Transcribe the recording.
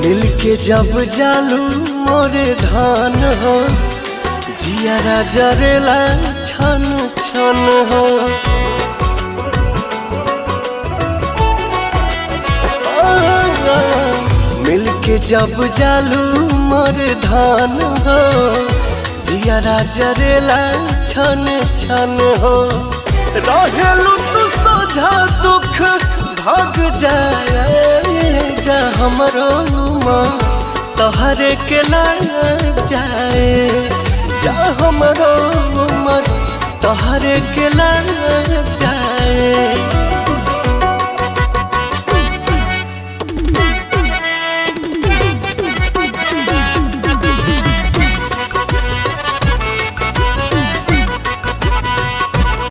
मिलके जब जालू मोरे धान हो जियारा जरेला छन छन हो। मिलके जब जालू मोरे धान हो जियारा जरेला छन छन हो। रहेलू तू सोझा दुख भाग जाए जा हमरो तोहरे के लग जाए जा हमरो तोहरे के लग जाए।